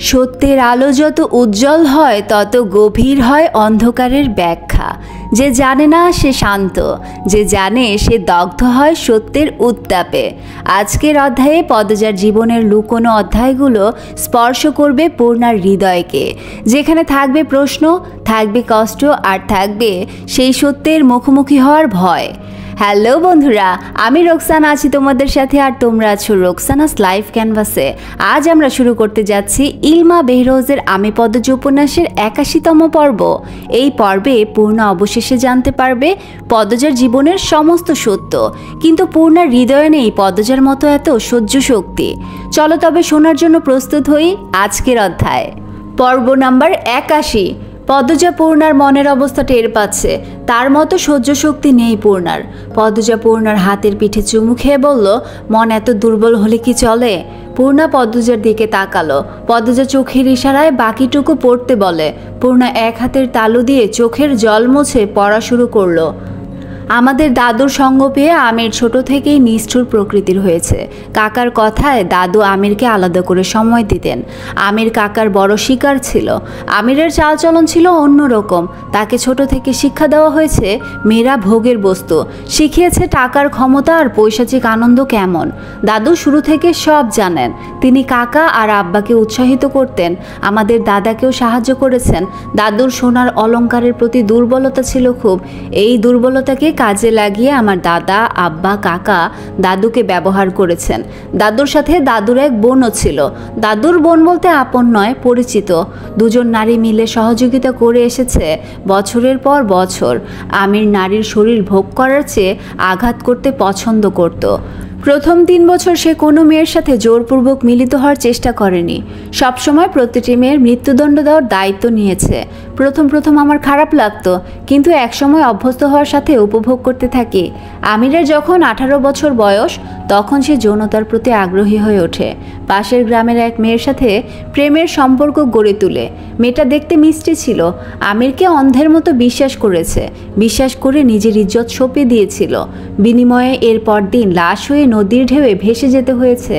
সত্যের আলো যত উজ্জ্বল হয় তত গভীর হয় অন্ধকারের ব্যাখ্যা। যে জানে না সে শান্ত, যে জানে সে দগ্ধ হয় সত্যের উত্তাপে। আজকের অধ্যায়ে পদজার জীবনের লুকোনো অধ্যায়গুলো স্পর্শ করবে পূর্ণার হৃদয়কে, যেখানে থাকবে প্রশ্ন, থাকবে কষ্ট, আর থাকবে সেই সত্যের মুখোমুখি হওয়ার ভয়। হ্যালো বন্ধুরা, আমি রোকসানা আছি তোমাদের সাথে, আর তোমরা আছো রোকসানাস লাইভ ক্যানভাসে। আজ আমরা শুরু করতে যাচ্ছি ইলমা বেহরোজের আমি পদজ উপন্যাসের 81তম পর্ব। এই পর্বে পূর্ণা অবশেষে জানতে পারবে পদজার জীবনের সমস্ত সত্য, কিন্তু পূর্ণার হৃদয়ে নেই পদজার মতো এত সহ্য শক্তি। চলো তবে শোনার জন্য প্রস্তুত হই আজকের অধ্যায়। পর্ব নাম্বার 81। পদজা পূর্ণার মনের অবস্থা টের পাচ্ছে, তার মতো সহ্য শক্তি নেই পূর্ণার। পদজা পূর্ণার হাতের পিঠে চুমু খেয়ে বলল, মন এত দুর্বল হলে কি চলে? পূর্ণা পদজার দিকে তাকালো। পদজা চোখের ইশারায় বাকিটুকু পড়তে বলে। পূর্ণা এক হাতের তালু দিয়ে চোখের জল মুছে পড়া শুরু করলো। আমাদের দাদুর সঙ্গ পেয়ে আমির ছোট থেকেই নিষ্ঠুর প্রকৃতির হয়েছে। কাকার কথায় দাদু আমিরকে আলাদা করে সময় দিতেন। আমির কাকার বড় শিকার ছিল। আমিরের চালচলন ছিল অন্যরকম। তাকে ছোট থেকে শিক্ষা দেওয়া হয়েছে মেয়েরা ভোগের বস্তু, শিখিয়েছে টাকার ক্ষমতা আর পৈশাচিক আনন্দ কেমন। দাদু শুরু থেকে সব জানেন। তিনি কাকা আর আব্বাকে উৎসাহিত করতেন, আমাদের দাদাকেও সাহায্য করেছেন। দাদুর সোনার অলংকারের প্রতি দুর্বলতা ছিল খুব। এই দুর্বলতাকে কাজে লাগিয়ে আমার দাদা, আব্বা, কাকা দাদুকে ব্যবহার করেছেন। দাদুর সাথে দাদুর এক বোনও ছিল। দাদুর বোন বলতে আপন নয়, পরিচিত। দুজন নারী মিলে সহযোগিতা করে এসেছে বছরের পর বছর। আমির নারীর শরীর ভোগ করার চেয়ে আঘাত করতে পছন্দ করত। প্রথম 3 বছর সে কোনো মেয়ের সাথে জোরপূর্বক মিলিত হওয়ার চেষ্টা করেনি। সবসময় প্রতিটি মেয়ের মৃত্যুদণ্ড দেওয়ার দায়িত্ব নিয়েছে। প্রথম আমার খারাপ লাগতো, কিন্তু একসময় অভ্যস্ত হওয়ার সাথে উপভোগ করতে থাকি। আমিরের যখন 18 বছর বয়স, তখন সে যৌনতার প্রতি আগ্রহী হয়ে ওঠে। পাশের গ্রামের এক মেয়ের সাথে প্রেমের সম্পর্ক গড়ে তুলে। মেয়েটা দেখতে মিষ্টি ছিল। আমিরকে অন্ধের মতো বিশ্বাস করেছে, বিশ্বাস করে নিজের ইজ্জত সঁপে দিয়েছিল। বিনিময়ে এর পরদিন লাশ হয়ে নদীর ঢেউয়ে ভেসে যেতে হয়েছে।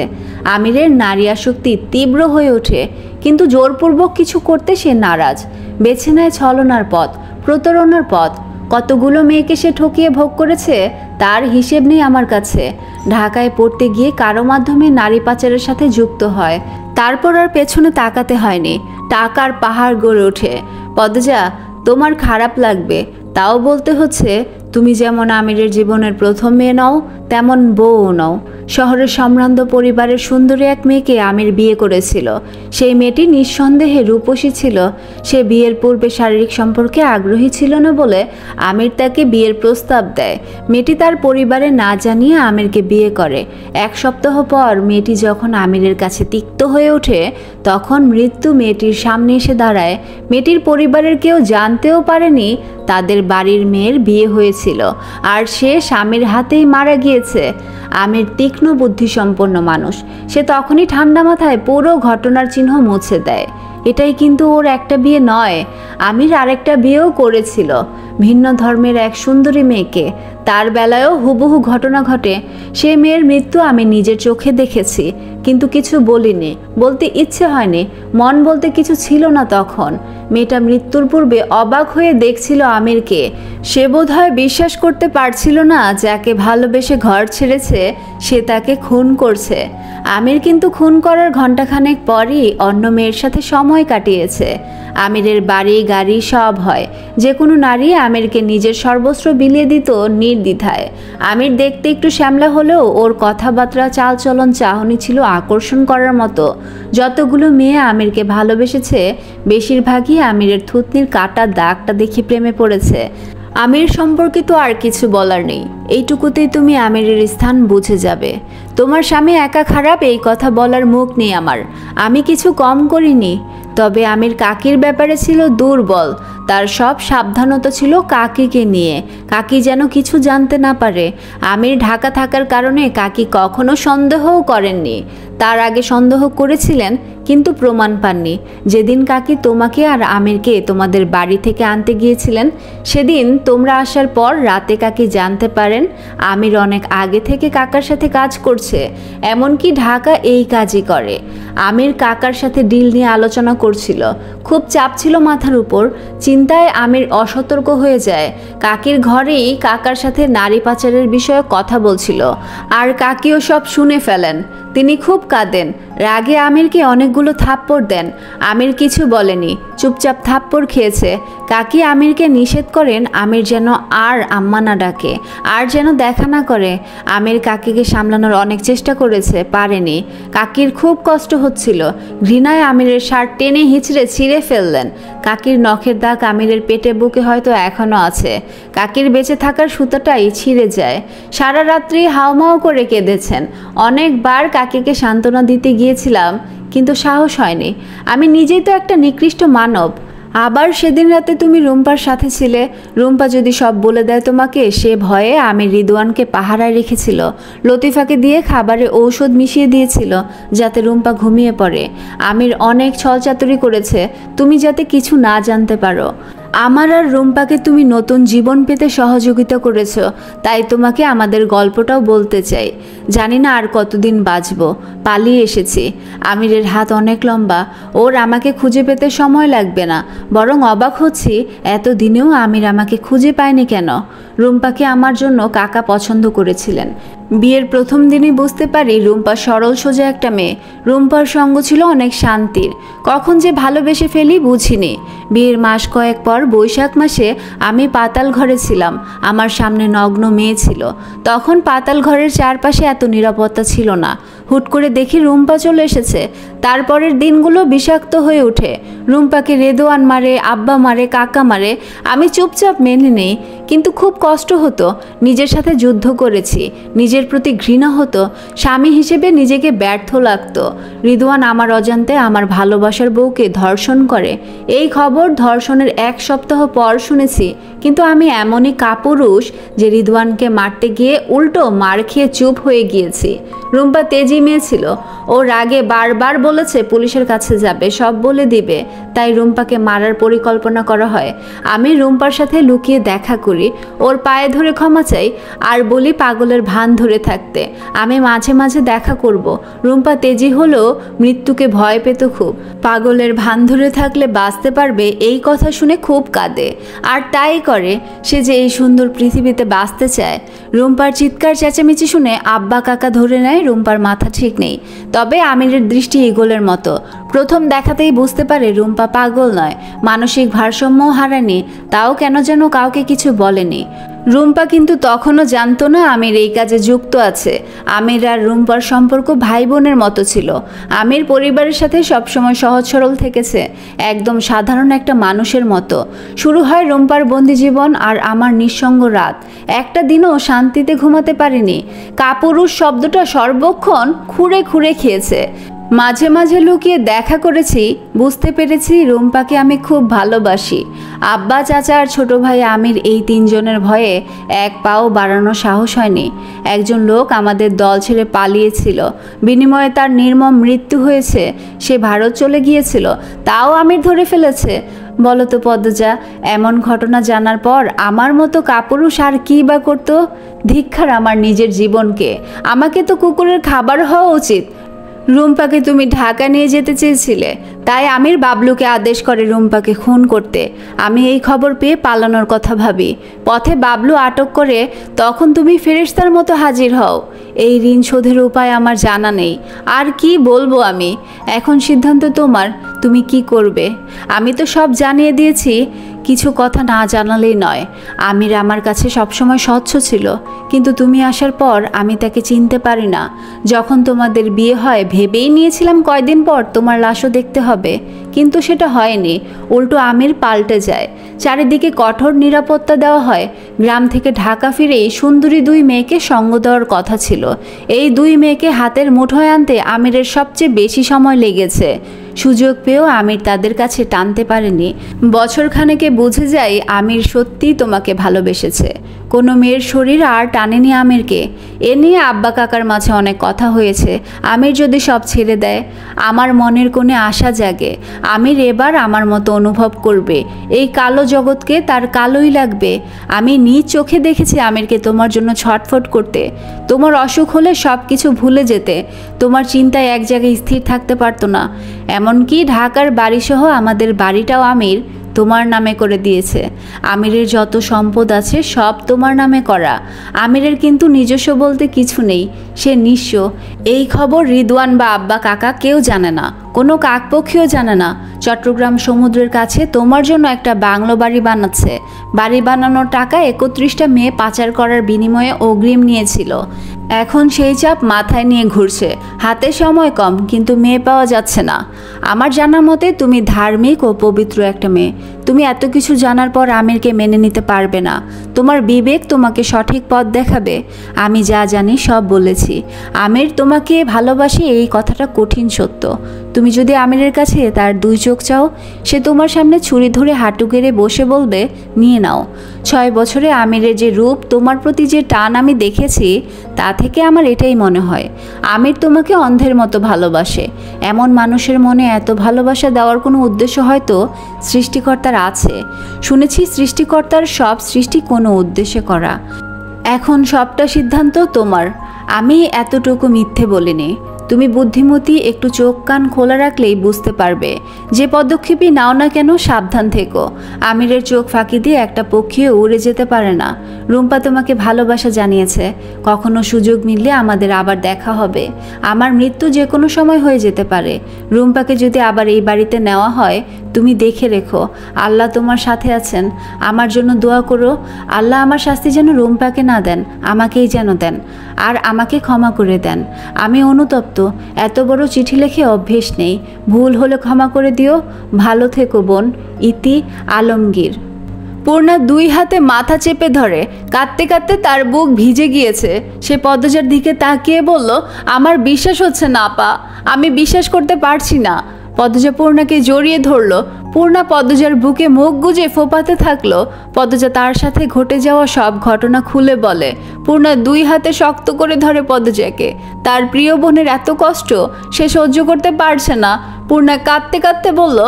আমিরের নারী আসক্তি তীব্র হয়ে ওঠে, কিন্তু জোরপূর্বক কিছু করতে সে নারাজ। বেছে নেয় ছলনার পথ, প্রতারণার পথ। কতগুলো মেয়েকে সে ঠকিয়ে ভোগ করেছে তার হিসেব নেই আমার কাছে। ঢাকায় পড়তে গিয়ে কারো মাধ্যমে নারী পাচারের সাথে যুক্ত হয়। তারপর আর পেছনে তাকাতে হয়নি। টাকার পাহাড় গড়ে ওঠে। পদজা, তোমার খারাপ লাগবে, তাও বলতে হচ্ছে, তুমি যেমন আমিরের জীবনের প্রথম মেয়ে নও, তেমন বউও নও। শহরের সম্ভ্রান্ত পরিবারের সুন্দরী এক মেয়েকে আমির বিয়ে করেছিল। সেই মেয়েটি নিঃসন্দেহে রূপসী ছিল। সে বিয়ের পূর্বে শারীরিক সম্পর্কে আগ্রহী ছিল না বলে আমির তাকে বিয়ের প্রস্তাব দেয়। মেয়েটি তার পরিবারে না জানিয়ে আমিরকে বিয়ে করে। 1 সপ্তাহ পর মেয়েটি যখন আমিরের কাছে তিক্ত হয়ে ওঠে, তখন মৃত্যু মেয়েটির সামনে এসে দাঁড়ায়। মেয়েটির পরিবারের কেউ জানতেও পারেনি তাদের বাড়ির মেয়ের বিয়ে হয়েছিল, আর সে স্বামীর হাতেই মারা গিয়েছে। আমির তীক্ষ্ণ বুদ্ধিসম্পন্ন মানুষ। সে তখনই ঠান্ডা মাথায় পুরো ঘটনার চিহ্ন মুছে দেয়। এটাই কিন্তু ওর একটা বিয়ে নয়। আমির আরেকটা বিয়েও করেছিল, ভিন্ন ধর্মের এক সুন্দরী মেয়েকে। তার বেলায়ও হুবহু ঘটনা ঘটে। সে মেয়ের মৃত্যু আমি নিজের চোখে দেখেছি, কিন্তু কিছু বলিনি, বলতে ইচ্ছে হয়নি। মন বলতে কিছু ছিল না তখন। মেয়েটা মৃত্যুর পূর্বে অবাক হয়ে দেখছিল আমিরকে। সে বোধহয় বিশ্বাস করতে পারছিল না যাকে ভালোবেসে ঘর ছেড়েছে সে তাকে খুন করছে। আমির কিন্তু খুন করার ঘণ্টাখানেক পরই অন্য মেয়ের সাথে সময় কাটিয়েছে। আমিরের বাড়ি গাড়ি সব হয়। যে কোনো নারী আমিরকে নিজের সর্বস্ব বিলিয়ে দিত নির্দ্বিধায়। আমির দেখতে একটু শ্যামলা হলেও ওর কথাবার্তা, চালচলন, চাহনি ছিল আকর্ষণ করার মতো। যতগুলো মেয়ে আমিরকে ভালোবেসেছে, বেশিরভাগই আমিরের থুতনির কাটা দাগটা দেখে প্রেমে পড়েছে। আমির সম্পর্কে তো আর কিছু বলার নেই। এইটুকুতেই তুমি আমিরের স্থান বুঝে যাবে। তোমার স্বামী একা খারাপ এই কথা বলার মুখ নেই আমার। আমি কিছু কম করিনি। তবে আমির কাকির ব্যাপারে ছিল দুর্বল। তার সব সাবধানতা ছিল কাকিকে নিয়ে, কাকি যেন কিছু জানতে না পারে। আমির ঢাকা থাকার কারণে কাকি কখনো সন্দেহও করেননি। তার আগে সন্দেহ করেছিলেন কিন্তু প্রমাণ পাননি। যেদিন কাকি তোমাকে আর আমিরকে তোমাদের বাড়ি থেকে আনতে গিয়েছিলেন, সেদিন তোমরা আসার পর রাতে কাকি জানতে পারেন আমির অনেক আগে থেকে কাকার সাথে কাজ করছে, এমনকি ঢাকা এই কাজই করে। আমির কাকার সাথে ডিল নিয়ে আলোচনা করছিল, খুব চাপ ছিল মাথার উপর। চিন্তায় আমির অসতর্ক হয়ে যায়। কাকির ঘরেই কাকার সাথে নারী পাচারের বিষয়ে কথা বলছিল, আর কাকিও সব শুনে ফেলেন। তিনি খুব কাঁদেন, রাগে আমিরকে অনেকগুলো থাপ্পড় দেন। আমির কিছু বলেনি, চুপচাপ থাপ্পড় খেয়েছে। কাকি আমিরকে নিষেধ করেন আমির যেন আর আম্মা না ডাকে, আর যেন দেখা না করে। আমির কাকিকে সামলানোর অনেক চেষ্টা করেছে, পারেনি। কাকির খুব কষ্ট হচ্ছিল। ঘৃণায় আমিরের শার্ট টেনে হিঁচড়ে ছিঁড়ে ফেললেন। কাকির নখের দাগ আমিরের পেটে বুকে হয়তো এখনও আছে। কাকির বেঁচে থাকার সুতোটাই ছিঁড়ে যায়। সারা রাত্রি হাউমাউ করে কেঁদেছেন। অনেকবার কাকিকে সান্ত্বনা দিতে গিয়েছিলাম, কিন্তু সাহস হয়নি। আমি নিজেই তো একটা নিকৃষ্ট মানব। আবার সেদিন রাতে তুমি রুম্পার সাথে ছিলে। রুম্পা যদি সব বলে দেয় তোমাকে, সে ভয়ে আমি রিদওয়ানকে পাহারায় রেখেছিল। লতিফাকে দিয়ে খাবারে ঔষধ মিশিয়ে দিয়েছিল যাতে রুম্পা ঘুমিয়ে পড়ে। আমির অনেক ছলচাতুরি করেছে তুমি যাতে কিছু না জানতে পারো। আমার আর রুম্পাকে তুমি নতুন জীবন পেতে সহযোগিতা করেছ, তাই তোমাকে আমাদের গল্পটাও বলতে চাই। জানি না আর কতদিন বাঁচব। পালিয়ে এসেছি। আমিরের হাত অনেক লম্বা, ওর আমাকে খুঁজে পেতে সময় লাগবে না। বরং অবাক হচ্ছি এতদিনেও আমির আমাকে খুঁজে পায়নি কেন। রুম্পাকে আমার জন্য কাকা পছন্দ করেছিলেন। বিয়ের প্রথম দিনই বুঝতে পারি রুম্পা সরল সোজা একটা মেয়ে। রুম্পার সঙ্গ ছিল অনেক শান্তির। কখন যে ভালোবেসে ফেলি বুঝিনি। বিয়ের মাস কয়েক পর বৈশাখ মাসে আমি পাতাল ঘরে ছিলাম। আমার সামনে নগ্ন মেয়ে ছিল। তখন পাতাল ঘরের চারপাশে এত নিরাপত্তা ছিল না। হুট করে দেখি রুম্পা চলে এসেছে। তারপরের দিনগুলো বিষাক্ত হয়ে ওঠে। রুম্পাকে রেদওয়ান মারে, আব্বা মারে, কাকা মারে। আমি চুপচাপ মেনে নেই, কিন্তু খুব কষ্ট হতো। নিজের সাথে যুদ্ধ করেছি, নিজের প্রতি ঘৃণা হতো। স্বামী হিসেবে নিজেকে ব্যর্থ লাগতো। রিদওয়ান আমার অজান্তে আমার ভালোবাসার বউকে ধর্ষণ করে। এই খবর ধর্ষণের এক সপ্তাহ পর শুনেছি, কিন্তু আমি এমনই কাপুরুষ যে রিদওয়ানকে মারতে গিয়ে উল্টো মার খেয়ে চুপ হয়ে গিয়েছি। রুম্পা তেজি মেয়ে ছিল। ও রাগে বারবার বলেছে পুলিশের কাছে যাবে, সব বলে দিবে। তাই রুম্পাকে মারার পরিকল্পনা করা হয়। আমি রুম্পার সাথে লুকিয়ে দেখা করি, ওর পায়ে ধরে ক্ষমা চাই, আর বলি পাগলের ভান ধরে থাকতে। আমি মাঝে মাঝে দেখা করব। রুম্পা তেজি হলেও মৃত্যুকে ভয় পেত খুব। পাগলের ভান ধরে থাকলে বাঁচতে পারবে এই কথা শুনে খুব কাঁদে, আর তাই করে। সে যে এই সুন্দর পৃথিবীতে বাঁচতে চায়। রুম্পার চিৎকার চেঁচামেচি শুনে আব্বা কাকা ধরে নেয় রুম্পার মাথা ঠিক নেই। তবে আমিরের দৃষ্টি ঈগলের মতো। প্রথম দেখাতেই বুঝতে পারে রুম্পা পাগল নয়, মানসিক ভারসাম্যও হারায়নি। তাও কেন যেন কাউকে কিছু বলেনি। রুম্পা কিন্তু তখনও জানতো না আমির এই কাজে যুক্ত আছে। আমির আর রুম্পার সম্পর্ক ভাই বোনের মতো ছিল। আমির পরিবারের সাথে সবসময় সহজ সরল থেকেছে, একদম সাধারণ একটা মানুষের মতো। শুরু হয় রুম্পার বন্দি জীবন আর আমার নিঃসঙ্গ রাত। একটা দিনও শান্তিতে ঘুমাতে পারিনি। কাপুরুষ শব্দটা সর্বক্ষণ খুঁড়ে খুঁড়ে খেয়েছে। মাঝে মাঝে লুকিয়ে দেখা করেছি, বুঝতে পেরেছি রুম্পাকে আমি খুব ভালোবাসি। আব্বা, চাচা আর ছোট ভাই আমির এই তিনজনের ভয়ে এক পাও বাড়ানোর সাহস হয়নি। একজন লোক আমাদের দল ছেড়ে পালিয়েছিল, বিনিময়ে তার নির্মম মৃত্যু হয়েছে। সে ভারত চলে গিয়েছিল, তাও আমির ধরে ফেলেছে। বলো তো পদ্মজা, এমন ঘটনা জানার পর আমার মতো কাপুরুষ আর কী বা করতো? ধিক্কার আমার নিজের জীবনকে। আমাকে তো কুকুরের খাবার হওয়া উচিত। রুম্পাকে তুমি ঢাকা নিয়ে যেতে চেয়েছিলে, তাই আমির বাবলুকে আদেশ করে রুম্পাকে খুন করতে। আমি এই খবর পেয়ে পালানোর কথা ভাবি। পথে বাবলু আটক করে, তখন তুমি ফেরেশতার মতো হাজির হও। এই ঋণ শোধের উপায় আমার জানা নেই। আর কি বলবো আমি? এখন সিদ্ধান্ত তোমার, তুমি কি করবে। আমি তো সব জানিয়ে দিয়েছি, কিছু কথা না জানালেই নয়। আমির আমার কাছে সবসময় স্বচ্ছ ছিল, কিন্তু তুমি আসার পর আমি তাকে চিনতে পারি না। যখন তোমাদের বিয়ে হয় ভেবেই নিয়েছিলাম কয়দিন পর তোমার লাশও দেখতে হবে, কিন্তু সেটা হয়নি। উল্টো আমির পাল্টে যায়। চারিদিকে কঠোর নিরাপত্তা দেওয়া হয়। গ্রাম থেকে ঢাকা ফিরেই সুন্দরী দুই মেয়েকে সঙ্গ দেওয়ার কথা ছিল। এই দুই মেয়েকে হাতের মুঠোয় আনতে আমিরের সবচেয়ে বেশি সময় লেগেছে। সুযোগ পেয়েও আমির তাদের কাছে টানতে পারেনি। বছরখানেকে বুঝে যায় আমির সত্যিই তোমাকে ভালোবেসেছে। কোনো মেয়ের শরীর আর টানেনি আমিরকে। এ নিয়ে আব্বা কাকার মাঝে অনেক কথা হয়েছে। আমির যদি সব ছেড়ে দেয়, আমার মনের কোণে আশা জাগে আমির এবার আমার মতো অনুভব করবে। এই কালো জগৎকে তার কালোই লাগবে। আমি নিজ চোখে দেখেছি আমিরকে তোমার জন্য ছটফট করতে। তোমার অসুখ হলে সব কিছু ভুলে যেতে। তোমার চিন্তায় এক জায়গায় স্থির থাকতে পারতো না। এমনকি ঢাকার বাড়িসহ আমাদের বাড়িটাও আমির তোমার নামে করে দিয়েছে। আমিরের যত সম্পদ আছে সব তোমার নামে করা। আমিরের কিন্তু নিজস্ব বলতে কিছু নেই, সে নিঃস্ব। এই খবর রিদওয়ান বা আব্বা কাকা কেউ জানে না, কোনো কাকপক্ষীও জানে না। চট্টগ্রাম সমুদ্রের কাছে তোমার জন্য একটা বাংলো বাড়ি বানাচ্ছে। বাড়ি বানানোর টাকা 31টা মেয়ে পাচার করার বিনিময়ে অগ্রিম নিয়েছিল। এখন সেই চাপ মাথায় নিয়ে ঘুরছে। হাতে সময় কম, কিন্তু মেয়ে পাওয়া যাচ্ছে না। আমার জানা মতে তুমি ধার্মিক ও পবিত্র একটা মেয়ে। তুমি এত কিছু জানার পর আমিরকে মেনে নিতে পারবে না। তোমার বিবেক তোমাকে সঠিক পথ দেখাবে। আমি যা জানি সব বলেছি। আমির তোমাকে ভালোবাসে, এই কথাটা কঠিন সত্য। তুমি যদি আমিরের কাছে তার 2 চোখ চাও, সে তোমার সামনে ছুরি ধরে হাঁটু গেড়ে বসে বলবে নিয়ে নাও। 6 বছরে আমিরের যে রূপ, তোমার প্রতি যে টান আমি দেখেছি, তা থেকে আমার এটাই মনে হয় আমির তোমাকে অন্ধের মতো ভালোবাসে। এমন মানুষের মনে এত ভালোবাসা দেওয়ার কোনো উদ্দেশ্য হয়তো সৃষ্টিকর্তার আছে। শুনেছি সৃষ্টিকর্তার সব সৃষ্টি কোনো উদ্দেশ্যে করা। এখন সবটা সিদ্ধান্ত তোমার। আমি এতটুকু মিথ্যে বলিনি। তুমি বুদ্ধিমতী, একটু চোখ কান খোলা রাখলেই বুঝতে পারবে। যে পদক্ষেপই নাও না কেন সাবধান থেকো। আমিরের চোখ ফাঁকি দিয়ে একটা পক্ষীও উড়ে যেতে পারে না। রুম্পা তোমাকে ভালোবাসা জানিয়েছে। কখনো সুযোগ মিললে আমাদের আবার দেখা হবে। আমার মৃত্যু যে কোনো সময় হয়ে যেতে পারে। রুম্পাকে যদি আবার এই বাড়িতে নেওয়া হয়, তুমি দেখে রেখো আল্লাহ তোমার সাথে আছেন। আমার জন্য দোয়া করো, আল্লাহ আমার শাস্তি যেন রুম্পাকে না দেন, আমাকেই যেন দেন, আর আমাকে ক্ষমা করে দেন। আমি অনুতপ্ত। এত বড় চিঠি লিখে অভ্যেস নেই। ভুল হলে ক্ষমা করে দিও। ভালো থেকো বোন। ইতি আলমগীর। পূর্ণা 2 হাতে মাথা চেপে ধরে। কাঁদতে কাঁদতে তার বুক ভিজে গিয়েছে। সে পদ্মজার দিকে তাকিয়ে বলল, আমার বিশ্বাস হচ্ছে না আপা, আমি বিশ্বাস করতে পারছি না। পদ্মজা পূর্ণাকে জড়িয়ে ধরল। পূর্ণা পদ্মজার বুকে মুখ গুজে ফোপাতে থাকলো। পদ্মজা তার সাথে ঘটে যাওয়া সব ঘটনা খুলে বলে। পূর্ণা 2 হাতে শক্ত করে ধরে পদ্মজাকে। তার প্রিয় বোনের এত কষ্ট সে সহ্য করতে পারছে না। পূর্ণা কাঁদতে কাঁদতে বলল,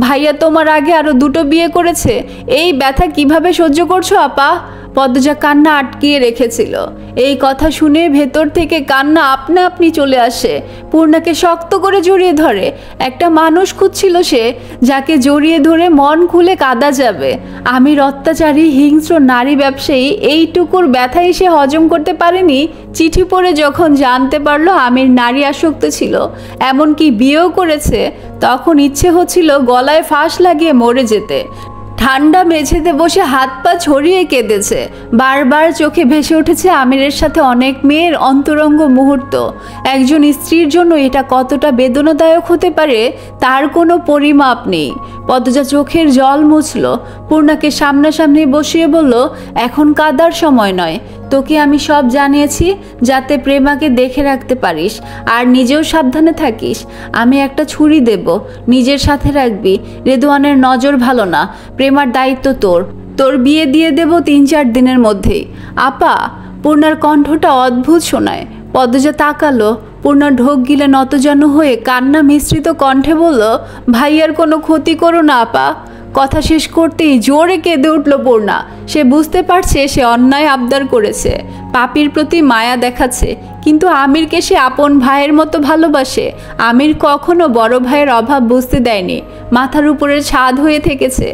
ভাইয়া তোমার আগে আরো 2টো বিয়ে করেছে, এই ব্যথা কিভাবে সহ্য করছো আপা? পদ্মজা কান্না আটকিয়ে রেখেছিল। এই কথা শুনে ভেতর থেকে কান্না আপনা আপনি চলে আসে। পূর্ণাকে শক্ত করে জড়িয়ে ধরে। একটা মানুষ খুঁজছিল সে, যাকে জড়িয়ে ধরে মন খুলে কাঁদা যাবে। আমির অত্যাচারী হিংস্র নারী ব্যবসায়ী, এইটুকুর ব্যথাই সে হজম করতে পারেনি। চিঠি পড়ে যখন জানতে পারলো আমির নারী আসক্ত ছিল, এমনকি বিয়েও করেছে, তখন ইচ্ছে হচ্ছিল গলায় ফাঁস লাগিয়ে মরে যেতে। ঠান্ডা মেঝেতে বসে হাত পা ছড়িয়ে কেঁদেছে। বারবার চোখে ভেসে উঠেছে আমিরের সাথে অনেক মেয়ের অন্তরঙ্গ মুহূর্ত। একজন স্ত্রীর জন্য এটা কতটা বেদনাদায়ক হতে পারে তার কোনো পরিমাপ নেই। পদ্মজা চোখের জল মুছল। পূর্ণাকে সামনাসামনি বসিয়ে বলল, এখন কাঁদার সময় নয়। তোকে আমি সব জানিয়েছি যাতে প্রেমাকে দেখে রাখতে পারিস আর নিজেও সাবধানে থাকিস। আমি একটা ছুরি দেব, নিজের সাথে রাখবি। রেদওয়ানের নজর ভালো না, প্রেমার দায়িত্ব তোর। তোর বিয়ে দিয়ে দেব 3-4 দিনের মধ্যেই। আপা। পূর্ণার কণ্ঠটা অদ্ভুত শোনায়। পদ্মজা তাকালো। পূর্ণা ঢোক গিলে নতজানু হয়ে কান্না মিশ্রিত কণ্ঠে বলল, ভাইয়ার কোনো ক্ষতি করো না আপা। কথা শেষ করতেই জোরে কেঁদে উঠল পূর্ণা। সে বুঝতে পারছে সে অন্যায় আবদার করেছে, পাপির প্রতি মায়া দেখাচ্ছে, কিন্তু আমিরকে সে আপন ভাইয়ের মতো ভালোবাসে। আমির কখনো বড় ভাইয়ের অভাব বুঝতে দেয়নি, মাথার উপরে ছাদ হয়ে থেকেছে।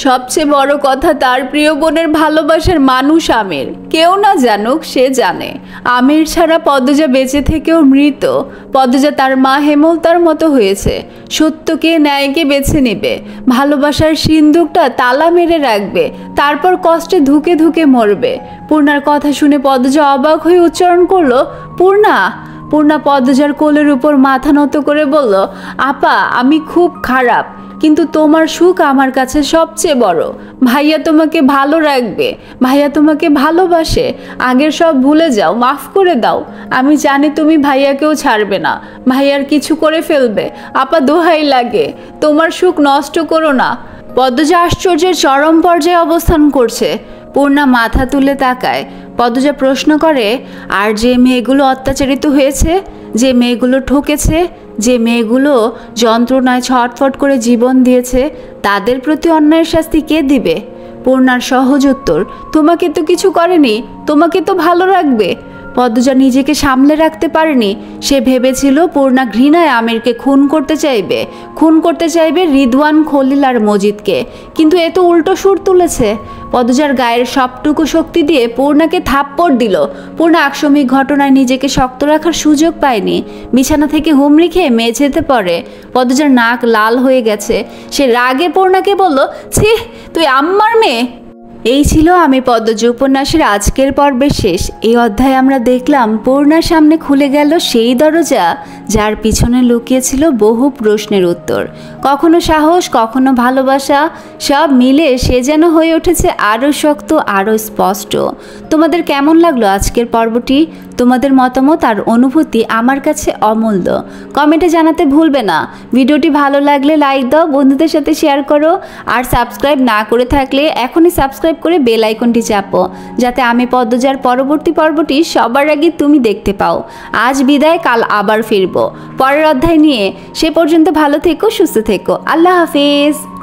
সবচেয়ে বড় কথা, তার প্রিয় বোনের ভালোবাসার মানুষ আমির। কেউ না জানুক, সে জানে। আমির ছাড়া পদ্মজা বেঁচে থেকেও মৃত। পদ্মজা তার মা হেমলতার মতো হয়েছে। সত্যকে ন্যায়কে বেছে নেবে, ভালোবাসার সিন্দুকটা তালা মেরে রাখবে, তারপর কষ্টে ধুকে ধুকে মরবে। পূর্ণার কথা শুনে পদ্মজা অবাক হয়ে উচ্চারণ করলো, পূর্ণা। পূর্ণা পদ্মজার কোলের উপর মাথা নত করে বলল, আপা আমি খুব খারাপ। কিন্তু তোমার সুখ আমার কাছে সবচেয়ে বড়। ভাইয়া তোমাকে ভালো রাখবে, ভাইয়া তোমাকে ভালোবাসে। আগের সব ভুলে যাও, মাফ করে দাও। আমি জানি তুমি ভাইয়াকেও ছাড়বে না, ভাইয়ার কিছু করে ফেলবে। আপা দোহাই লাগে, তোমার সুখ নষ্ট করো না। পদ্মজা আশ্চর্যের চরম পর্যায়ে অবস্থান করছে। পূর্ণা মাথা তুলে তাকায়। পদ্মজা প্রশ্ন করে, আর যে মেয়েগুলো অত্যাচারিত হয়েছে, যে মেয়েগুলো ঠকেছে, যে মেয়েগুলো যন্ত্রণায় ছটফট করে জীবন দিয়েছে, তাদের প্রতি অন্যায়ের শাস্তি কে দিবে? পূর্ণার সহজ উত্তর, তোমাকে তো কিছু করেনি, তোমাকে তো ভালো রাখবে। পদ্মজা নিজেকে সামলে রাখতে পারেনি। সে ভেবেছিল পূর্ণা ঘৃণায় আমিরকে খুন করতে চাইবে রিদওয়ান, খলিল আর মজিদকে। কিন্তু এ তো উল্টো সুর তুলেছে। পদ্মজার গায়ের সবটুকু শক্তি দিয়ে পূর্ণাকে থাপ্পড় দিল। পূর্ণা আকস্মিক ঘটনায় নিজেকে শক্ত রাখার সুযোগ পায়নি। বিছানা থেকে হুমড়ি খেয়ে মেঝেতে পড়ে। পদ্মজার নাক লাল হয়ে গেছে। সে রাগে পূর্ণাকে বলল, ছি, তুই আম্মার মেয়ে। এই ছিল আমি পদ্মজা উপন্যাসের আজকের পর্বের শেষ। এই অধ্যায়ে আমরা দেখলাম পূর্ণার সামনে খুলে গেল সেই দরজা যার পিছনে লুকিয়েছিল বহু প্রশ্নের উত্তর। কখনো সাহস, কখনো ভালোবাসা, সব মিলে সে যেন হয়ে উঠেছে আরও শক্ত, আরও স্পষ্ট। তোমাদের কেমন লাগলো আজকের পর্বটি? তোমাদের মতামত আর অনুভূতি আমার কাছে অমূল্য। কমেন্টে জানাতে ভুলবে না। ভিডিওটি ভালো লাগলে লাইক দাও, বন্ধুদের সাথে শেয়ার করো। আর সাবস্ক্রাইব না করে থাকলে এখনই সাবস্ক্রাইব করে বেল আইকনটি চাপো, যাতে আমি পদ্মজার পরবর্তী পর্বটি সবার আগে তুমি দেখতে পাও। আজ বিদায়, কাল আবার ফিরবো পরের অধ্যায় নিয়ে। সে পর্যন্ত ভালো থেকো, সুস্থ থেকো। আল্লাহ হাফেজ।